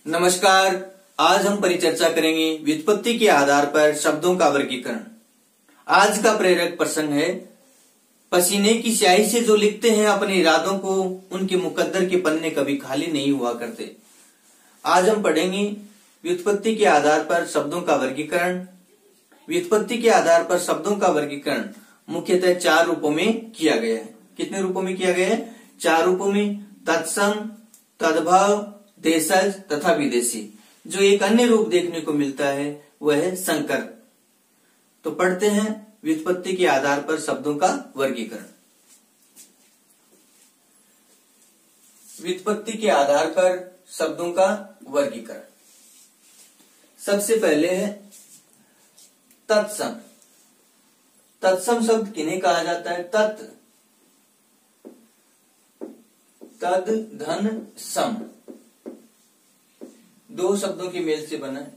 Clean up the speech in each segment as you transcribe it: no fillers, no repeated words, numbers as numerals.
नमस्कार। आज हम परिचर्चा करेंगे व्युत्पत्ति के आधार पर शब्दों का वर्गीकरण। आज का प्रेरक प्रसंग है पसीने की स्याही से जो लिखते हैं अपने इरादों को, उनके मुकद्दर के पन्ने कभी खाली नहीं हुआ करते। आज हम पढ़ेंगे व्युत्पत्ति के आधार पर शब्दों का वर्गीकरण। व्युत्पत्ति के आधार पर शब्दों का वर्गीकरण मुख्यतः 4 रूपों में किया गया है। कितने रूपों में किया गया है? 4 रूपों में। तत्सम, तद्भव, देशज तथा विदेशी। जो एक अन्य रूप देखने को मिलता है वह है संकर। तो पढ़ते हैं व्युत्पत्ति के आधार पर शब्दों का वर्गीकरण। व्युत्पत्ति के आधार पर शब्दों का वर्गीकरण। सबसे पहले है तत्सम। तत्सम शब्द किन्हें कहा जाता है? तत्, तद, धन, सम, 2 शब्दों के मेल से बना है।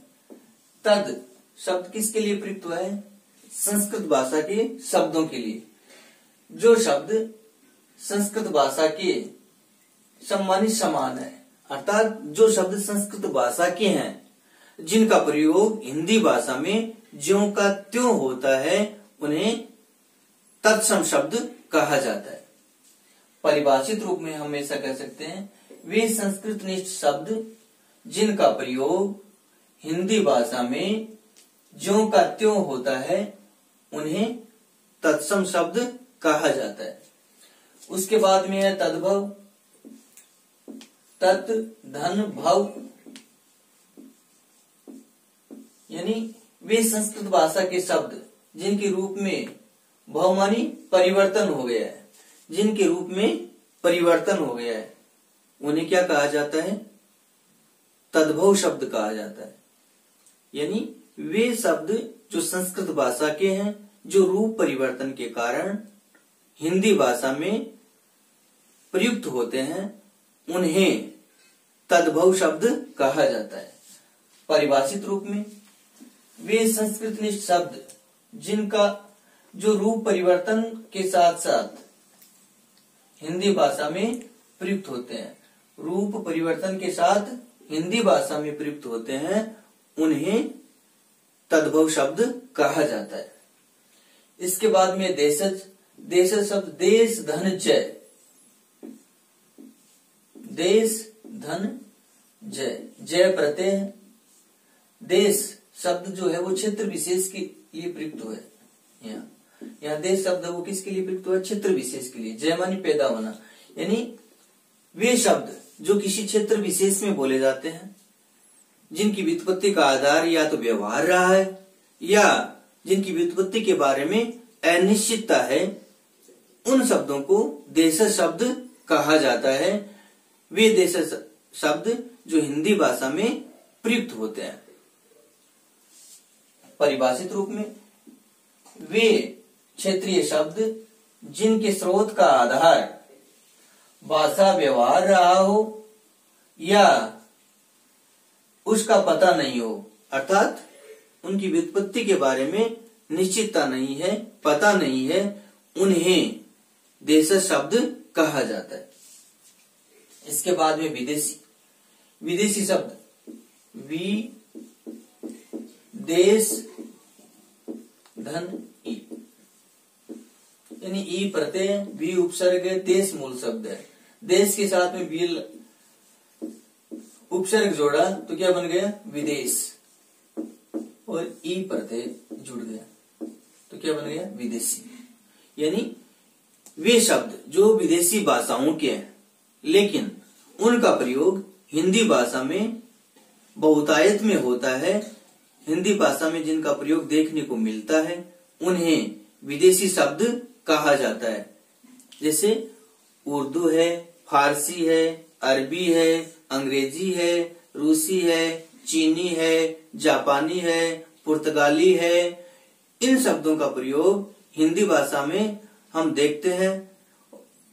तद शब्द किसके लिए प्रयुक्त हुआ है? संस्कृत भाषा के शब्दों के लिए। जो शब्द संस्कृत भाषा के सम्मानित समान है, अर्थात जो शब्द संस्कृत भाषा के हैं, जिनका प्रयोग हिंदी भाषा में ज्यों का त्यों होता है, उन्हें तत्सम शब्द कहा जाता है। परिभाषित रूप में हम ऐसा कह सकते हैं, वे संस्कृतनिष्ठ शब्द जिनका प्रयोग हिंदी भाषा में ज्यों का त्यों होता है, उन्हें तत्सम शब्द कहा जाता है। उसके बाद में है तद्भव। तत्, धन, भव, यानी वे संस्कृत भाषा के शब्द जिनके रूप में भव मानी परिवर्तन हो गया है, जिनके रूप में परिवर्तन हो गया है, उन्हें क्या कहा जाता है? तद्भव शब्द कहा जाता है। यानी वे शब्द जो संस्कृत भाषा के हैं, जो रूप परिवर्तन के कारण हिंदी भाषा में प्रयुक्त होते हैं, उन्हें तद्भव शब्द कहा जाता है। परिभाषित रूप में वे संस्कृतनिष्ठ शब्द जिनका जो रूप परिवर्तन के साथ साथ हिंदी भाषा में प्रयुक्त होते हैं, रूप परिवर्तन के साथ हिंदी भाषा में प्रयुक्त होते हैं, उन्हें तद्भव शब्द कहा जाता है। इसके बाद में देशज। देशज शब्द देश, धन, जय। देश, धन, जय, जय प्रत्यय। देश शब्द जो है वो क्षेत्र विशेष के लिए प्रयुक्त हुआ है। यहाँ देश शब्द वो किसके लिए प्रयुक्त हुआ है? क्षेत्र विशेष के लिए। जय मानी पैदा होना, यानी वे शब्द जो किसी क्षेत्र विशेष में बोले जाते हैं, जिनकी व्युत्पत्ति का आधार या तो व्यवहार रहा है या जिनकी व्युत्पत्ति के बारे में अनिश्चितता है, उन शब्दों को देशज शब्द कहा जाता है। वे देशज शब्द जो हिंदी भाषा में प्रयुक्त होते हैं। परिभाषित रूप में वे क्षेत्रीय शब्द जिनके स्रोत का आधार भाषा व्यवहार रहा हो या उसका पता नहीं हो, अर्थात उनकी व्युत्पत्ति के बारे में निश्चितता नहीं है, पता नहीं है, उन्हें देशज शब्द कहा जाता है। इसके बाद में विदेशी। विदेशी शब्द वि, देश, धन, ई, यानी ई प्रत्यय, वी उपसर्ग है, देश मूल शब्द है। देश के साथ में वी उपसर्ग जोड़ा तो क्या बन गया? विदेश। और ई प्रत्यय जुड़ गया तो क्या बन गया? विदेशी। यानी वे शब्द जो विदेशी भाषाओं के हैं, लेकिन उनका प्रयोग हिंदी भाषा में बहुतायत में होता है, हिंदी भाषा में जिनका प्रयोग देखने को मिलता है, उन्हें विदेशी शब्द कहा जाता है। जैसे उर्दू है, फारसी है, अरबी है, अंग्रेजी है, रूसी है, चीनी है, जापानी है, पुर्तगाली है। इन शब्दों का प्रयोग हिंदी भाषा में हम देखते हैं।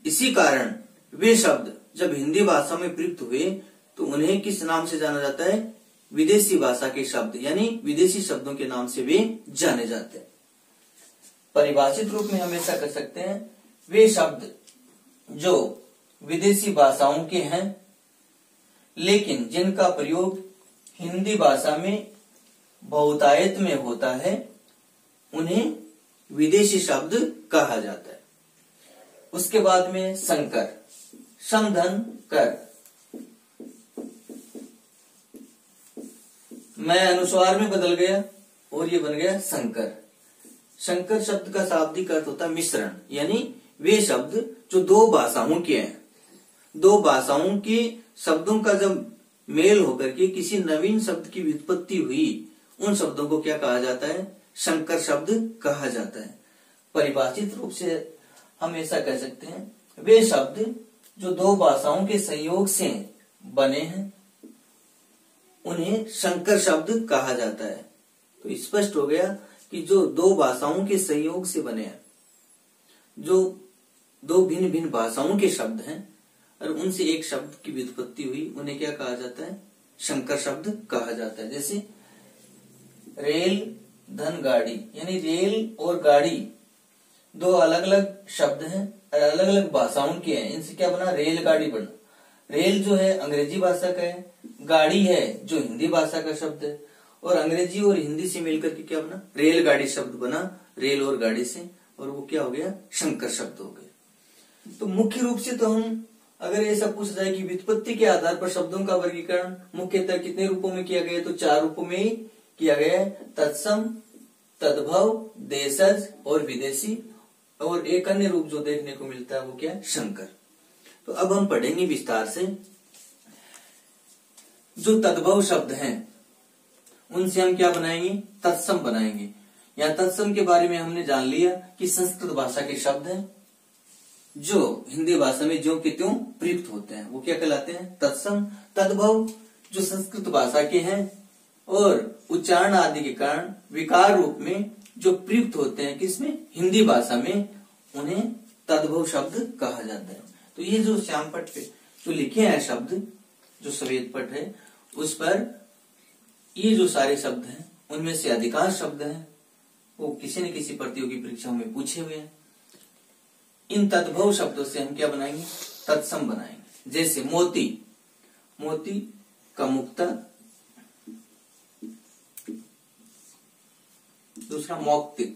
इसी कारण वे शब्द जब हिंदी भाषा में प्रयुक्त हुए तो उन्हें किस नाम से जाना जाता है? विदेशी भाषा के शब्द, यानी विदेशी शब्दों के नाम से वे जाने जाते हैं। परिभाषित रूप में हम ऐसा कर सकते हैं, वे शब्द जो विदेशी भाषाओं के हैं लेकिन जिनका प्रयोग हिंदी भाषा में बहुतायत में होता है उन्हें विदेशी शब्द कहा जाता है। उसके बाद में संकर, समधन कर, मैं अनुस्वार में बदल गया और ये बन गया संकर। संकर शब्द का शाब्दिक अर्थ होता है मिश्रण, यानी वे शब्द जो दो भाषाओं के हैं, दो भाषाओं के शब्दों का जब मेल होकर के किसी नवीन शब्द की व्युत्पत्ति हुई, उन शब्दों को क्या कहा जाता है? संकर शब्द कहा जाता है। परिभाषित रूप से हम ऐसा कह सकते हैं, वे शब्द जो दो भाषाओं के संयोग से बने हैं उन्हें संकर शब्द कहा जाता है। तो स्पष्ट हो गया कि जो दो भाषाओं के संयोग से बने हैं, जो दो भिन्न भिन्न भाषाओं के शब्द हैं और उनसे एक शब्द की व्युत्पत्ति हुई, उन्हें क्या कहा जाता है? संकर शब्द कहा जाता है। जैसे रेल धन गाड़ी, यानी रेल और गाड़ी दो अलग अलग शब्द हैं और अलग अलग भाषाओं के हैं, इनसे क्या बना? रेलगाड़ी बना। रेल जो है अंग्रेजी भाषा का है, गाड़ी है जो हिंदी भाषा का शब्द है, और अंग्रेजी और हिंदी से मिलकर के क्या बना? रेलगाड़ी शब्द बना, रेल और गाड़ी से, और वो क्या हो गया? संकर शब्द हो गए। तो मुख्य रूप से तो हम अगर ऐसा पूछ जाए कि व्युत्पत्ति के आधार पर शब्दों का वर्गीकरण मुख्यतः कितने रूपों में किया गया, तो 4 रूपों में ही किया गया है, तत्सम, तद्भव, देशज और विदेशी, और एक अन्य रूप जो देखने को मिलता है वो क्या? संकर। तो अब हम पढ़ेंगे विस्तार से। जो तद्भव शब्द हैं उनसे हम क्या बनाएंगे? तत्सम बनाएंगे। यहाँ तत्सम के बारे में हमने जान लिया कि संस्कृत भाषा के शब्द हैं जो हिंदी भाषा में ज्यों के त्यों प्रयुक्त होते हैं, वो क्या कहलाते हैं? तत्सम। तद्भव जो संस्कृत भाषा के हैं और उच्चारण आदि के कारण विकार रूप में जो प्रयुक्त होते हैं किसमें? हिंदी भाषा में, उन्हें तद्भव शब्द कहा जाता है। तो ये जो श्यामपट पे जो लिखे हैं शब्द, जो सफेद पट है उस पर ये जो सारे शब्द हैं उनमें से अधिकांश शब्द हैं वो किसी न किसी प्रतियोगी परीक्षाओं में पूछे हुए हैं। इन तद्भव शब्दों से हम क्या बनाएंगे? तत्सम बनाएंगे। जैसे मोती, मोती का मुक्ता, दूसरा मौक्तिक,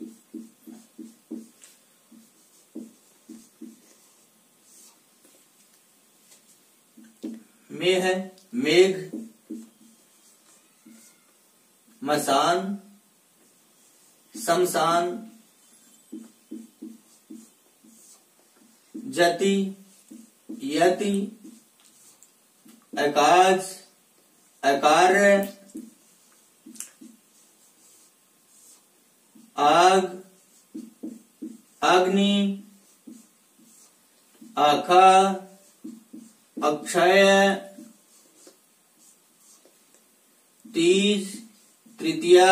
में है मेघ, मसान, शमशान, जति, यति, अकाज, अकार्य, आग, अग्नि, आखा, अक्षय, तीज, तृतीया।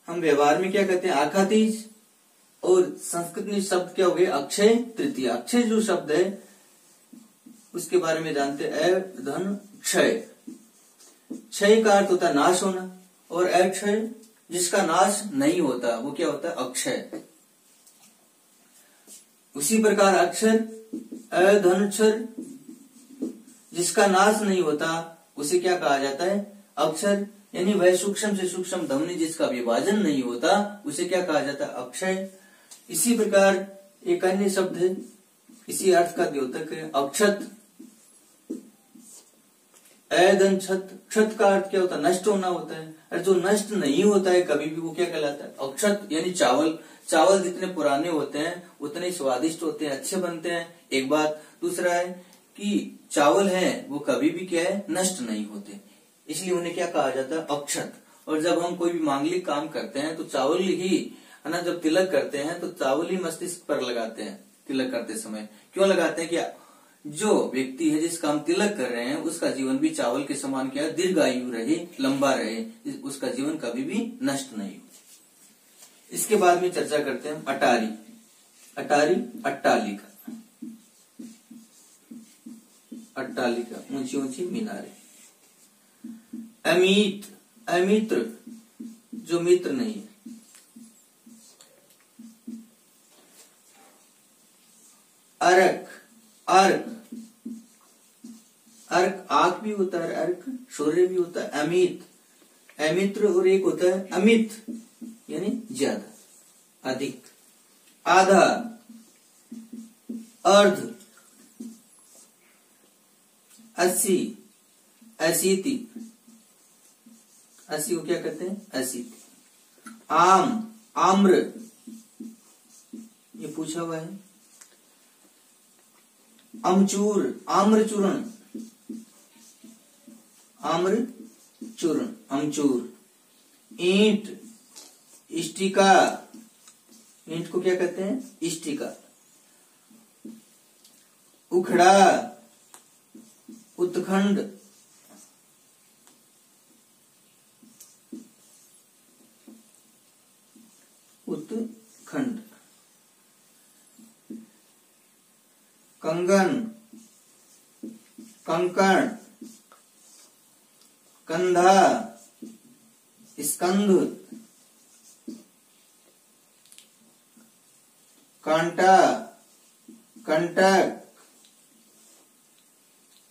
हम व्यवहार में क्या कहते हैं? आखा तीज। और संस्कृत में शब्द क्या हो गए? अक्षय तृतीया। अक्षय जो शब्द है उसके बारे में जानते हैं, धन क्षय। क्षय का अर्थ होता है नाश होना, और अक्षय जिसका नाश नहीं होता वो क्या होता है? अक्षय। उसी प्रकार अक्षर, अधनक्षर, जिसका नाश नहीं होता उसे क्या कहा जाता है? अक्षर। यानी वह सूक्ष्म से सूक्ष्म ध्वनि जिसका विभाजन नहीं होता उसे क्या कहा जाता है? अक्षय। इसी प्रकार एक अन्य शब्द है, इसी अर्थ का द्योतक है, अक्षत, अधन छत। क्षत का अर्थ क्या होता है? नष्ट होना होता है, और जो नष्ट नहीं होता है कभी भी वो क्या कहलाता है? अक्षत। यानी चावल, चावल जितने पुराने होते हैं उतने स्वादिष्ट होते हैं, अच्छे बनते हैं, एक बात। दूसरा है कि चावल है वो कभी भी क्या है? नष्ट नहीं होते, इसलिए उन्हें क्या कहा जाता है? अक्षत। और जब हम कोई भी मांगलिक काम करते हैं तो चावल ही है ना, जब तिलक करते हैं तो चावल ही मस्तिष्क पर लगाते हैं तिलक करते समय। क्यों लगाते हैं? कि जो व्यक्ति है जिसका हम तिलक कर रहे हैं उसका जीवन भी चावल के समान क्या है? दीर्घायु रहे, लंबा रहे, उसका जीवन कभी भी नष्ट नहीं हो। इसके बाद में चर्चा करते हैं अटारी। अटारी, अट्टालिका, अट्टालिका, ऊंची ऊंची मीनारें। अमित, अमित्र, जो मित्र नहीं है। अर्क, अर्क, अर्क, आक भी होता है, अर्क शौर्य भी होता है, अमित, अमित्र, और एक होता है अमित यानी ज्यादा, अधिक, आधा, अर्ध, 80, 80, 80 को क्या कहते हैं? 80। आम, आम्र, ये पूछा हुआ है। अमचूर, आम्रचूर्ण, आम्रचूर्ण, अमचूर। ईंट, इष्टिका, ईंट को क्या कहते हैं? इष्टिका। उखड़ा, उत्खंड, उत्खंड। कंगन, कंकण, कंधा, स्कंध, कांटा, कंटक,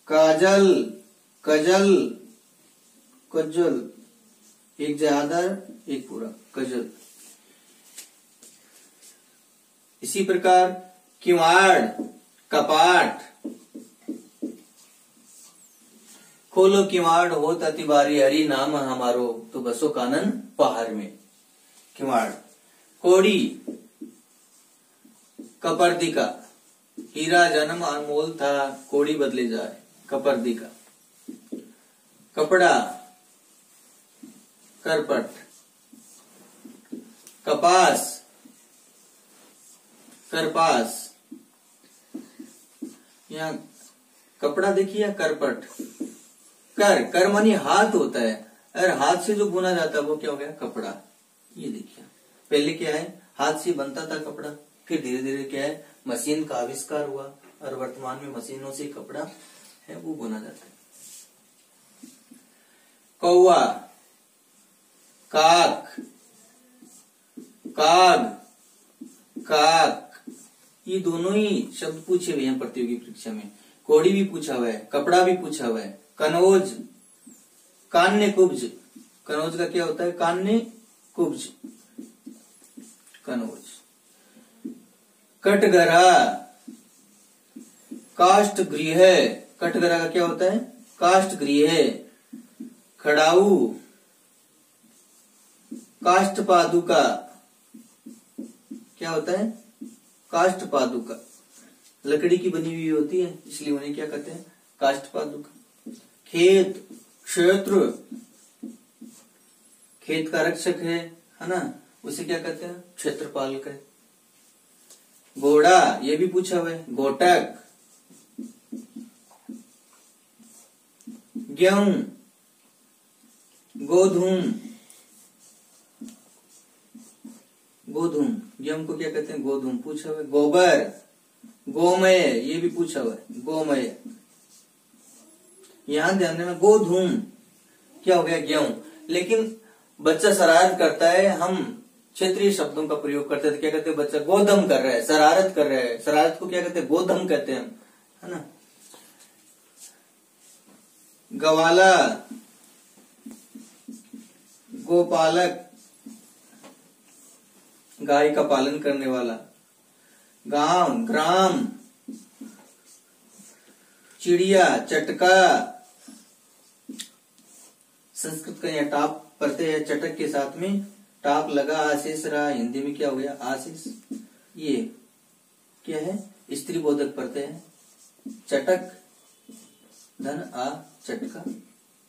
काजल, कजल, कज्जल, एक ज्यादा एक पूरा, कजल। इसी प्रकार किवाड़, कपाट, खोलो किवाड़ होत अति बारी, हरि नाम हमारो तो बसो कानन पहाड़ में। किवाड़। कोड़ी, कपर्दिका, हीरा जन्म अनमोल था, कोड़ी बदले जाए, कपर्दिका। कपड़ा, करपट। कपास, करपास। यहाँ कपड़ा देखिए या करपट। कर मानी हाथ होता है, अगर हाथ से जो बुना जाता है वो क्या हो गया? कपड़ा। ये देखिए पहले क्या है, हाथ से बनता था कपड़ा, फिर धीरे धीरे क्या है, मशीन का आविष्कार हुआ और वर्तमान में मशीनों से कपड़ा है वो बुना जाता है। कौवा, काक, काग, काक, ये दोनों ही शब्द पूछे हुए हैं प्रतियोगी परीक्षा में। कोड़ी भी पूछा हुआ है, कपड़ा भी पूछा हुआ है। कनौज, कान्य कुब्ज, कनौज का क्या होता है? कान्य कुब्ज, कनौज। कटघरा, काष्ठ गृह, कटघरा का क्या होता है? काष्ठ गृह। खड़ाऊ, काष्ठ पादुका, क्या होता है? काष्ठ पादुका, लकड़ी की बनी हुई होती है इसलिए उन्हें क्या कहते हैं? काष्ठ पादुका। खेत, क्षेत्र, खेत का रक्षक है ना, उसे क्या कहते हैं? क्षेत्रपाल कहते। घोड़ा, ये भी पूछा हुआ है। घोटक, गेहूं, गोधूम, गोधूम, गेहूं को क्या कहते हैं? गोधूम, पूछा हुआ है। गोबर, गोमय, ये भी पूछा हुआ है। गोमय। यहां ध्यान देना, गोधूम क्या हो गया? गेहूं। लेकिन बच्चा शरारत करता है, हम क्षेत्रीय शब्दों का प्रयोग करते हैं, क्या कहते हैं? बच्चा गोधम कर रहा है, शरारत कर रहा है, शरारत को क्या कहते हैं? गोधम कहते हैं हम, है ना। गवाला, गोपालक, गाय का पालन करने वाला। गांव, ग्राम, चिड़िया, चटका, संस्कृत का यहाँ टाप पढ़ते हैं, चटक के साथ में टाप लगा, आशीष रहा, हिंदी में क्या हो गया? आशीष। ये क्या है? स्त्री बोधक पढ़ते हैं, चटक, धन आ, चटका,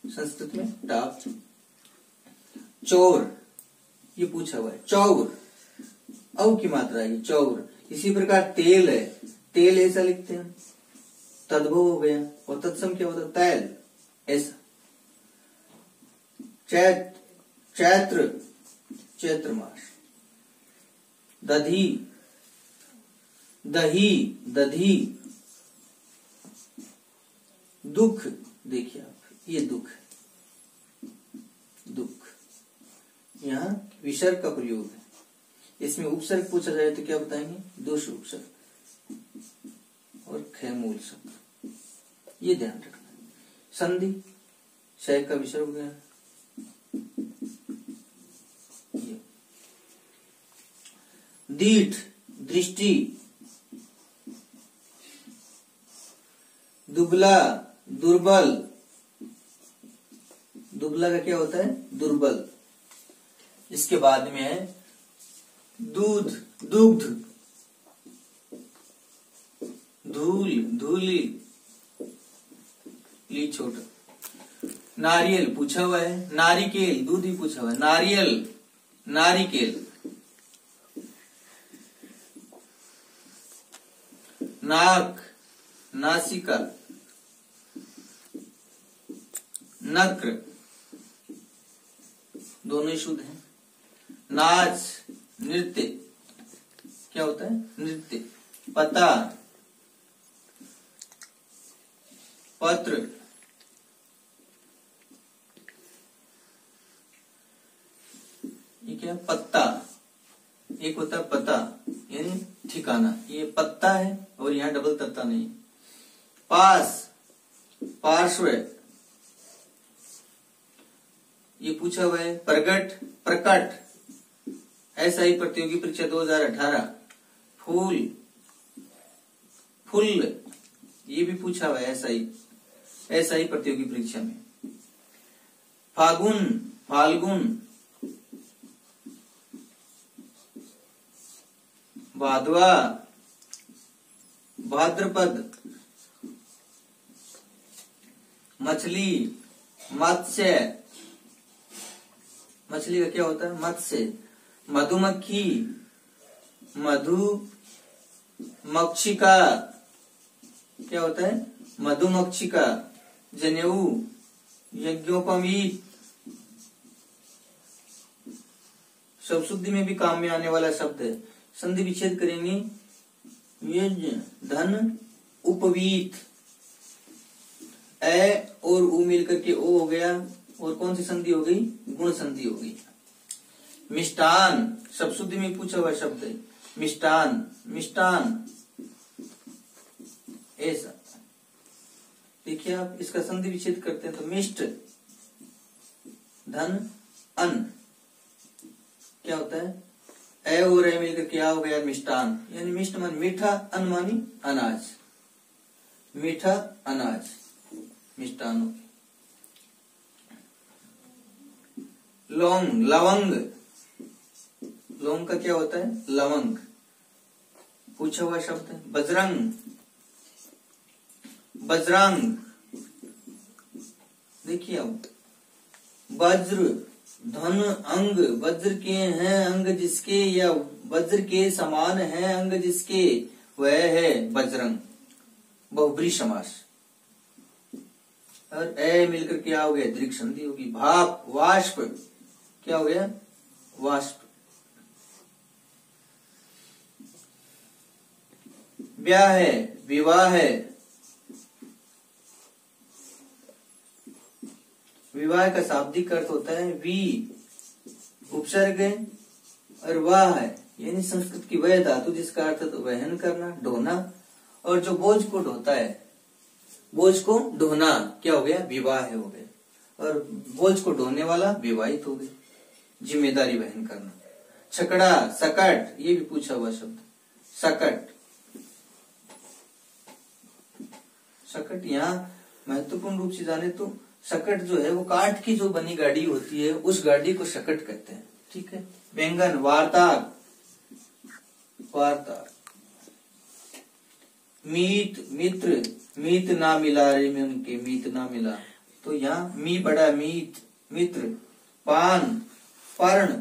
संस्कृत में टाप। चौर, ये पूछा हुआ है। चौर, औ की मात्रा है, चौर। इसी प्रकार तेल है, तेल ऐसा लिखते हैं, तद्भव हो गया, और तत्सम क्या होता है? तैल, ऐसा। चैत्र, चैत्र मास। दधी, दही, दधी। दुख, देखिए आप, ये दुख, दुख। यहाँ विसर्ग का प्रयोग है, इसमें उपसर्ग पूछा जाए तो क्या बताएंगे? दोष उपसर्ग और खैमूल शब्द, ये ध्यान रखना। संधि, शय का विसर्ग हो गया। दीठ, दृष्टि, दुबला, दुर्बल, दुबला का क्या होता है? दुर्बल। इसके बाद में है दूध, दुग्ध, धूल, धूली, ली छोटा, नारियल पूछा हुआ है, नारिकेल, दूध ही पूछा हुआ है, नारियल, नारिकेल, नाक, नासिका, नक्र, दोनों ही शुद्ध हैं। नाच, नृत्य, क्या होता है? नृत्य। पता, पत्र, ये क्या? पत्ता। एक होता है पता यानी ठिकाना, ये पत्ता है और यहाँ डबल तत्ता नहीं। पास, पार्श्व, ये पूछा हुआ है। प्रगट, प्रकट, SI प्रतियोगी परीक्षा 2018। फूल, फुल, ये भी पूछा हुआ है SI प्रतियोगी परीक्षा में। फागुन, फाल्गुन, भादवा, भाद्रपद, मछली, मत्स्य, मछली का क्या होता है? मत्स्य। मधुमक्खी, मधुमक्षिका, क्या होता है? मधुमक्षिका। जनेऊ, यज्ञोपवीत, शब्द शुद्धि में भी काम में आने वाला शब्द है। संधि विच्छेद करेंगे। यज्ञ, धन, उपवीत, ए और उ मिलकर के ओ हो गया। और कौन सी संधि हो गई? गुण संधि हो गई। मिष्टान, शब्द शुद्धि में पूछा हुआ शब्द है। मिष्टान, मिष्टान, ऐसा। देखिए आप इसका संधि विच्छेद करते हैं तो मिष्ट, धन, अन्न, क्या होता है? ए और ए मिलकर क्या हो गया? मिष्टान। यानी मिष्ट मान मीठा, अन्न मानी अनाज, मीठा अनाज, मिष्टान हो गया। लौंग, लवंग, लौंग का क्या होता है? लवंग, पूछा हुआ शब्द है। बजरंग, बजरंग, देखिए अब वज्र, धन, अंग, वज्र के हैं अंग जिसके, या वज्र के समान है अंग जिसके, वह है बजरंग, बहुब्री समास। और ए मिलकर क्या हो गया? दीर्घ संधि होगी। भाप, वाष्प, क्या हो गया? वाष्प। ब्याह है, विवाह है, विवाह का शाब्दिक अर्थ होता है वी, उपसर्ग है, और वाह है यानी संस्कृत की वह धातु जिसका अर्थ तो वहन करना, ढोना। और जो बोझ को ढोता है, बोझ को ढोना, क्या हो गया? विवाह हो गया। और बोझ को ढोने वाला विवाहित हो गया, जिम्मेदारी वहन करना। छकड़ा, सकट, ये भी पूछा हुआ शब्द। सकट, सकट यहाँ महत्वपूर्ण रूप से जाने तो सकट जो है वो काठ की जो बनी गाड़ी होती है उस गाड़ी को सकट कहते हैं। ठीक है। व्यंगन, वार्ताक, वार्ताक। मीत, मित्र, मीत ना मिला रे में उनके, मीत ना मिला, तो यहाँ मी बड़ा मीत, मित्र। पान, पर्ण,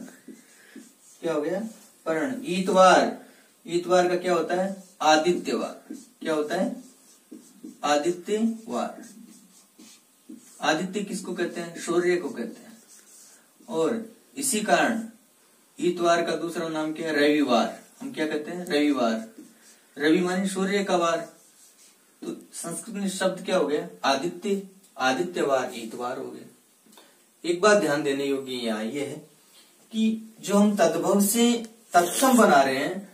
क्या हो गया? पर्ण। ईतवार, ईतवार का क्या होता है? आदित्यवार, क्या होता है? आदित्यवार। आदित्य किसको कहते हैं? सूर्य को कहते हैं। और इसी कारण ईतवार का दूसरा नाम क्या है? रविवार। हम क्या कहते हैं? रविवार। रवि माने सूर्य का वार, तो संस्कृत में शब्द क्या हो गया? आदित्य, आदित्यवार, ईतवार हो गया। एक बात ध्यान देने योग्य यहाँ ये है कि जो हम तद्भव से तत्सम बना रहे हैं,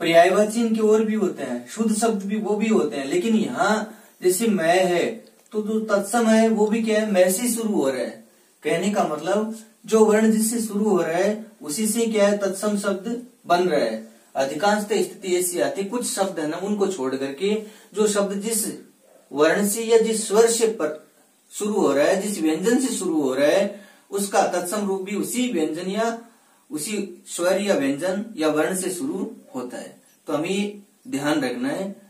पर्यायवाची इनके और भी होते हैं, शुद्ध शब्द भी वो भी होते हैं, लेकिन यहाँ जैसे मैं है तो जो तत्सम है वो भी क्या है, मैं से शुरू हो रहा है। कहने का मतलब जो वर्ण जिससे शुरू हो रहा है उसी से क्या है, तत्सम शब्द बन रहा है। अधिकांशतः स्थिति ऐसी आती है, कुछ शब्द है ना उनको छोड़ करके जो शब्द जिस वर्ण से या जिस स्वर से शुरू हो रहा है, जिस व्यंजन से शुरू हो रहा है, उसका तत्सम रूप भी उसी व्यंजन या उसी स्वर या व्यंजन या वर्ण से शुरू होता है। तो हमें ध्यान रखना है